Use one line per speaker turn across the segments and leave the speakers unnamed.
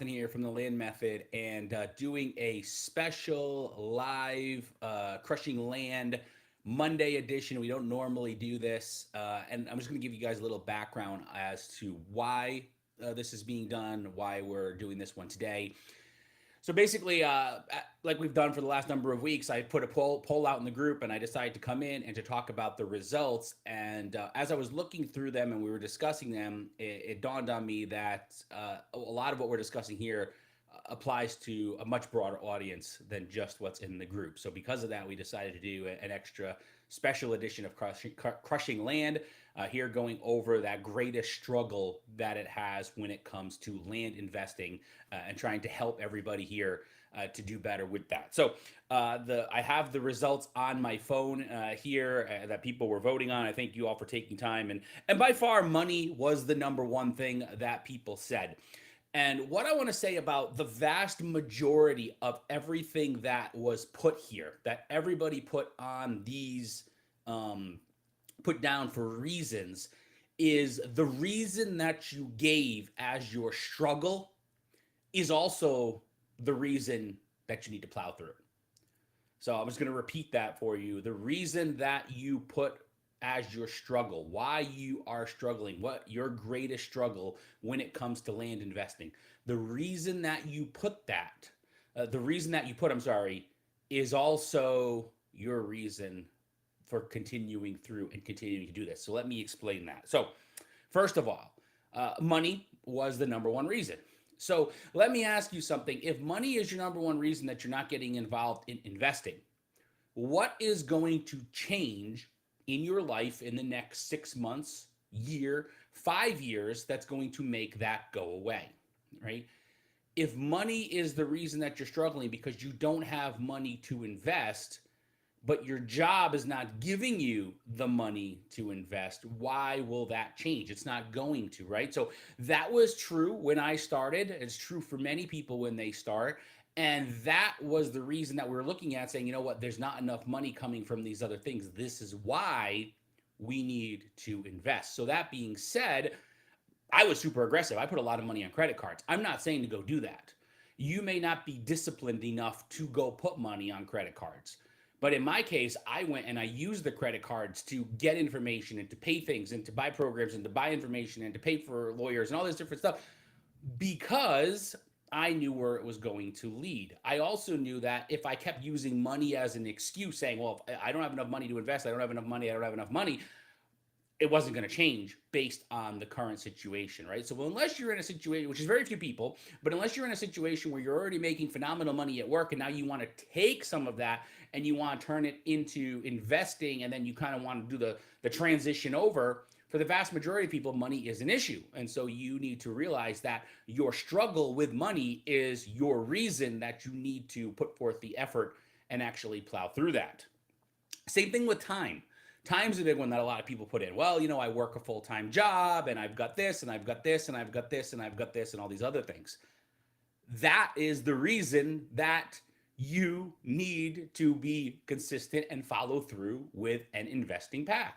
Here from the Land Method and doing a special live Crushing Land Monday edition. We don't normally do this, and I'm just going to give you guys a little background as to why this is being done, why we're doing this one today. So basically, like we've done for the last number of weeks, I put a poll out in the group, and I decided to come in and to talk about the results. And as I was looking through them and we were discussing them, it dawned on me that a lot of what we're discussing here applies to a much broader audience than just what's in the group. So because of that, we decided to do an extra special edition of Crushing Land. Here, going over that greatest struggle that it has when it comes to land investing and trying to help everybody here to do better with that. So I have the results on my phone here that people were voting on. I thank you all for taking time, and by far, money was the number one thing that people said. And what I want to say about the vast majority of everything that was put here, that everybody put on these, put down for reasons, is the reason that you gave as your struggle is also the reason that you need to plow through. So I'm just going to repeat that for you. The reason that you put as your struggle, why you are struggling, what your greatest struggle when it comes to land investing, the reason that you put that, the reason that you put, I'm sorry, is also your reason for continuing through and continuing to do this. So let me explain that. So, first of all, money was the number one reason. So let me ask you something. If money is your number one reason that you're not getting involved in investing, what is going to change in your life in the next 6 months, year, 5 years that's going to make that go away, right? If money is the reason that you're struggling because you don't have money to invest, but your job is not giving you the money to invest, why will that change? It's not going to, right? So that was true when I started. It's true for many people when they start. And that was the reason that we were looking at saying, you know what, there's not enough money coming from these other things. This is why we need to invest. So that being said, I was super aggressive. I put a lot of money on credit cards. I'm not saying to go do that. You may not be disciplined enough to go put money on credit cards. But in my case, I went and I used the credit cards to get information and to pay things and to buy programs and to buy information and to pay for lawyers and all this different stuff because I knew where it was going to lead. I also knew that if I kept using money as an excuse, saying, well, if I don't have enough money to invest, I don't have enough money, I don't have enough money, it wasn't going to change based on the current situation, right? So unless you're in a situation, which is very few people, but unless you're in a situation where you're already making phenomenal money at work and now you want to take some of that and you want to turn it into investing and then you kind of want to do the transition over, for the vast majority of people, money is an issue. And so you need to realize that your struggle with money is your reason that you need to put forth the effort and actually plow through that. Same thing with time. Time's a big one that a lot of people put in. Well, you know, I work a full-time job and I've got this and I've got this and I've got this and I've got this and all these other things. That is the reason that you need to be consistent and follow through with an investing path.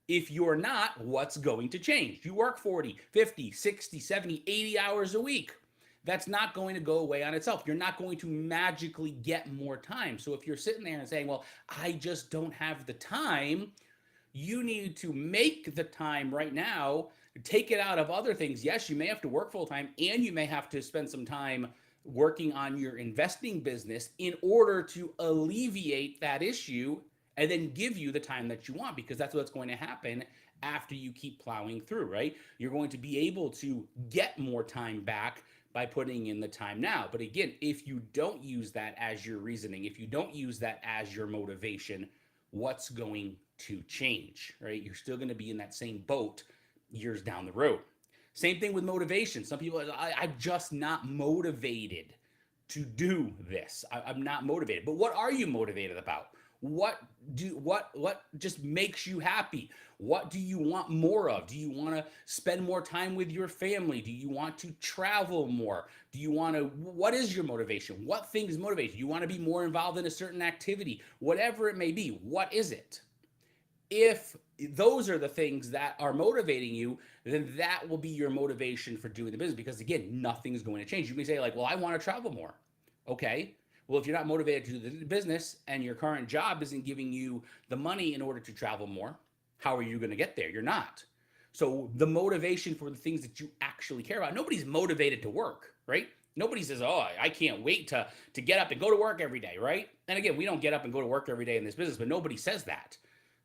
If you're not, what's going to change? You work 40, 50, 60, 70, 80 hours a week. That's not going to go away on itself. You're not going to magically get more time. So if you're sitting there and saying, well, I just don't have the time, you need to make the time right now, take it out of other things. Yes, you may have to work full time and you may have to spend some time working on your investing business in order to alleviate that issue and then give you the time that you want, because that's what's going to happen after you keep plowing through, right? You're going to be able to get more time back by putting in the time now. But again, if you don't use that as your reasoning, if you don't use that as your motivation, what's going to change, right? You're still going to be in that same boat years down the road. Same thing with motivation. Some people are, I'm just not motivated to do this. I'm not motivated. But what are you motivated about? What just makes you happy? What do you want more of? Do you want to spend more time with your family? Do you want to travel more? Do you want to, what is your motivation? What things motivate you? You want to be more involved in a certain activity? Whatever it may be, what is it? if those are the things that are motivating you, then that will be your motivation for doing the business. Because again, nothing's going to change. You may say, like, well, I want to travel more. Okay. Well, if you're not motivated to do the business and your current job isn't giving you the money in order to travel more, how are you going to get there? You're not. So the motivation for the things that you actually care about, nobody's motivated to work, right? Nobody says, oh, I can't wait to get up and go to work every day, right? And again, we don't get up and go to work every day in this business, but nobody says that.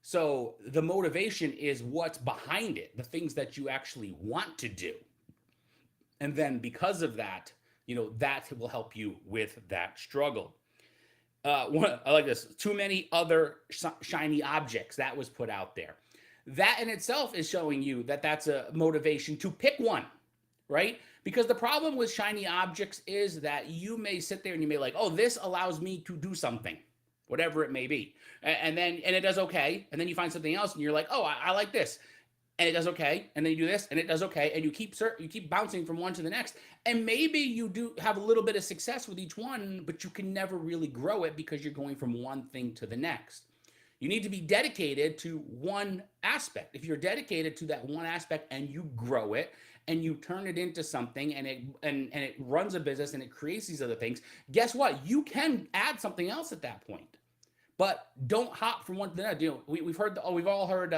So the motivation is what's behind it, the things that you actually want to do. And then because of that, that will help you with that struggle. I like this. Too many other shiny objects that was put out there. That in itself is showing you that that's a motivation to pick one, right? Because the problem with shiny objects is that you may sit there and you may like, oh, this allows me to do something, whatever it may be, and it does okay, and then you find something else and you're like, oh, I like this, and it does okay, and then you do this and it does okay, and you keep bouncing from one to the next, and maybe you do have a little bit of success with each one, but you can never really grow it because you're going from one thing to the next. You need to be dedicated to one aspect. If you're dedicated to that one aspect and you grow it and you turn it into something and it runs a business and it creates these other things, guess what? You can add something else at that point. But don't hop from one to the other. We've all heard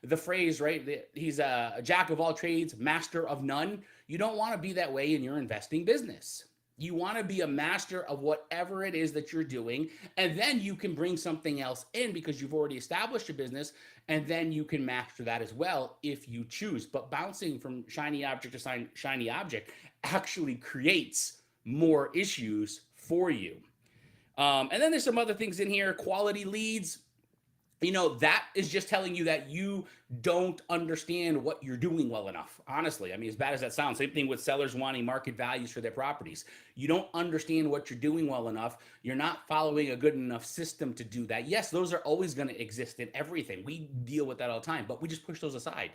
the phrase, right? He's a jack of all trades, master of none. You don't want to be that way in your investing business. You want to be a master of whatever it is that you're doing, and then you can bring something else in because you've already established your business, and then you can master that as well if you choose. But bouncing from shiny object to shiny object actually creates more issues for you. And then there's some other things in here, quality leads. That is just telling you that you don't understand what you're doing well enough. Honestly, I mean, as bad as that sounds, same thing with sellers wanting market values for their properties. You don't understand what you're doing well enough. You're not following a good enough system to do that. Yes, those are always going to exist in everything. We deal with that all the time, but we just push those aside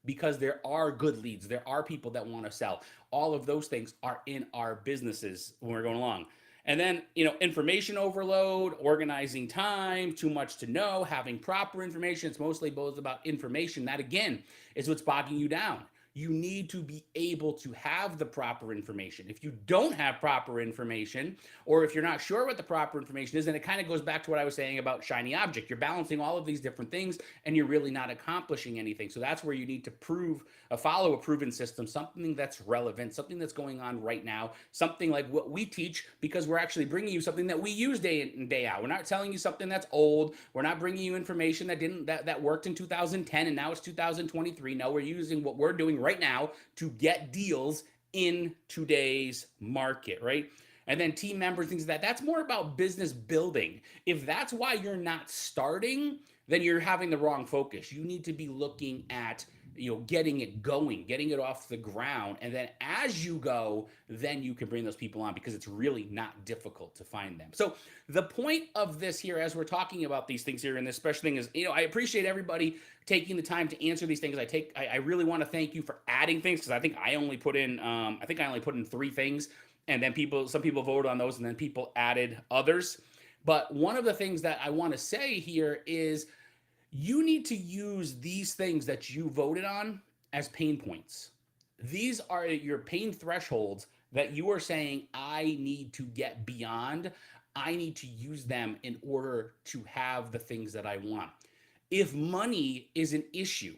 because there are good leads. There are people that want to sell. All of those things are in our businesses when we're going along. And then, information overload, organizing time, too much to know, having proper information. It's mostly both about information. That, again, is what's bogging you down. You need to be able to have the proper information. If you don't have proper information, or if you're not sure what the proper information is, then it kind of goes back to what I was saying about shiny object. You're balancing all of these different things, and you're really not accomplishing anything. So that's where you need to follow a proven system, something that's relevant, something that's going on right now, something like what we teach, because we're actually bringing you something that we use day in and day out. We're not telling you something that's old. We're not bringing you information that worked in 2010 and now it's 2023. No, we're using what we're doing right now to get deals in today's market, right? And then team members, things like that. That's more about business building. If that's why you're not starting, then you're having the wrong focus. You need to be looking at getting it going, getting it off the ground. And then as you go, then you can bring those people on because it's really not difficult to find them. So the point of this here, as we're talking about these things here in this special thing is, I appreciate everybody taking the time to answer these things. I really want to thank you for adding things because I think I only put in 3 things, and then some people voted on those and then people added others. But one of the things that I want to say here is, you need to use these things that you voted on as pain points. These are your pain thresholds that you are saying, I need to get beyond. I need to use them in order to have the things that I want. If money is an issue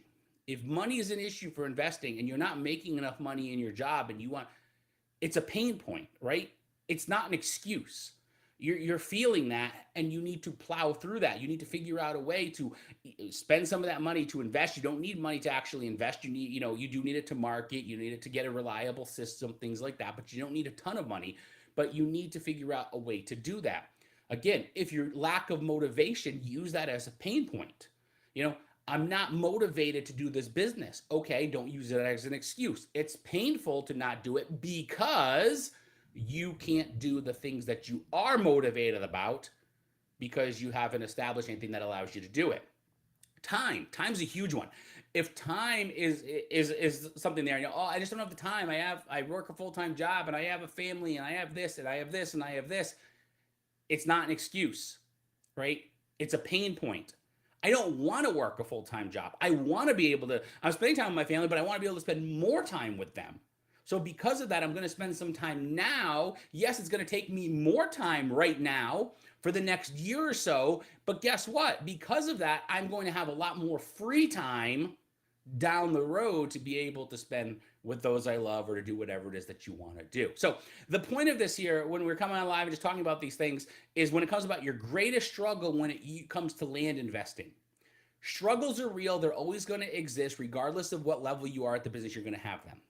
for investing and you're not making enough money in your job and it's a pain point, right? It's not an excuse. You're feeling that, and you need to plow through that. You need to figure out a way to spend some of that money to invest. You don't need money to actually invest. You do need it to market. You need it to get a reliable system, things like that. But you don't need a ton of money. But you need to figure out a way to do that. Again, if your lack of motivation, use that as a pain point. I'm not motivated to do this business. Okay, don't use it as an excuse. It's painful to not do it because you can't do the things that you are motivated about because you haven't established anything that allows you to do it. Time's a huge one. If time is something there, I just don't have the time. I work a full-time job and I have a family and I have this and I have this and I have this. It's not an excuse, right? It's a pain point. I don't want to work a full-time job. I want to be able to, I'm spending time with my family, but I want to be able to spend more time with them. So because of that, I'm going to spend some time now. Yes, it's going to take me more time right now for the next year or so. But guess what? Because of that, I'm going to have a lot more free time down the road to be able to spend with those I love or to do whatever it is that you want to do. So the point of this here, when we're coming on live and just talking about these things, is when it comes about your greatest struggle when it comes to land investing. Struggles are real. They're always going to exist regardless of what level you are at the business, you're going to have them.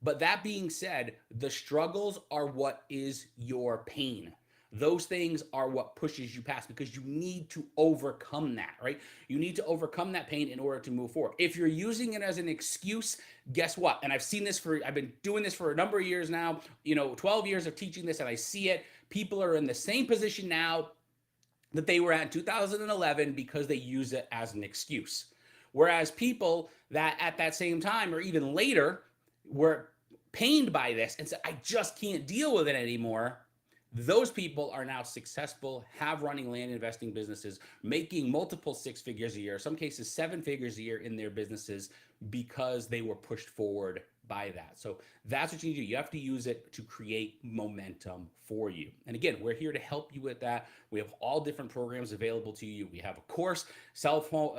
But that being said, the struggles are what is your pain. Those things are what pushes you past because you need to overcome that, right? You need to overcome that pain in order to move forward. If you're using it as an excuse, guess what? And I've been doing this for a number of years now, 12 years of teaching this, and I see it. People are in the same position now that they were at in 2011 because they use it as an excuse. Whereas people that at that same time or even later were pained by this and said, I just can't deal with it anymore. Those people are now successful, have running land investing businesses, making multiple 6 figures a year, some cases 7 figures a year in their businesses because they were pushed forward by that. So that's what you need to do. You have to use it to create momentum for you. And again, we're here to help you with that. We have all different programs available to you. We have a course, self-taught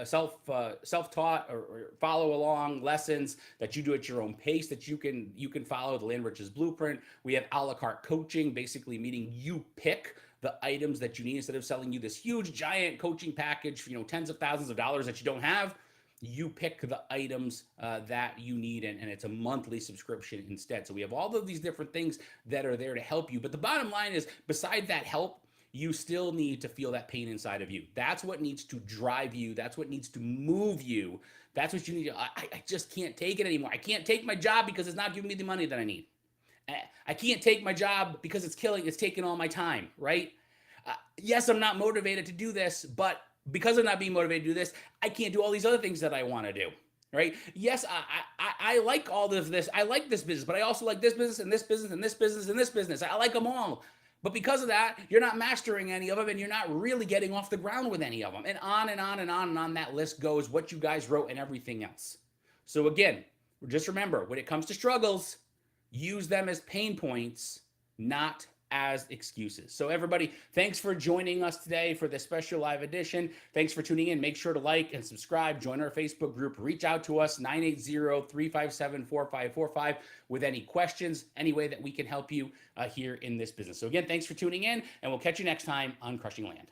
or follow along lessons that you do at your own pace that you can follow, the Land Riches Blueprint. We have a la carte coaching, basically meaning you pick the items that you need instead of selling you this huge giant coaching package, tens of thousands of dollars that you don't have. You pick the items that you need, and it's a monthly subscription instead. So we have all of these different things that are there to help you. But the bottom line is, beside that help, you still need to feel that pain inside of you. That's what needs to drive you. That's what needs to move you. That's what you need. I just can't take it anymore. I can't take my job because it's not giving me the money that I need. I can't take my job because it's taking all my time, right? Yes, I'm not motivated to do this, but because I'm not being motivated to do this, I can't do all these other things that I want to do, right? Yes, I like all of this. I like this business, but I also like this business and this business and this business and this business. I like them all. But because of that, you're not mastering any of them and you're not really getting off the ground with any of them. And on and on and on and on that list goes what you guys wrote and everything else. So again, just remember, when it comes to struggles, use them as pain points, not as excuses. So everybody, thanks for joining us today for this special live edition. Thanks for tuning in. Make sure to like and subscribe, join our Facebook group, reach out to us, 980-357-4545 with any questions, any way that we can help you here in this business. So again, thanks for tuning in, and we'll catch you next time on Crushing Land.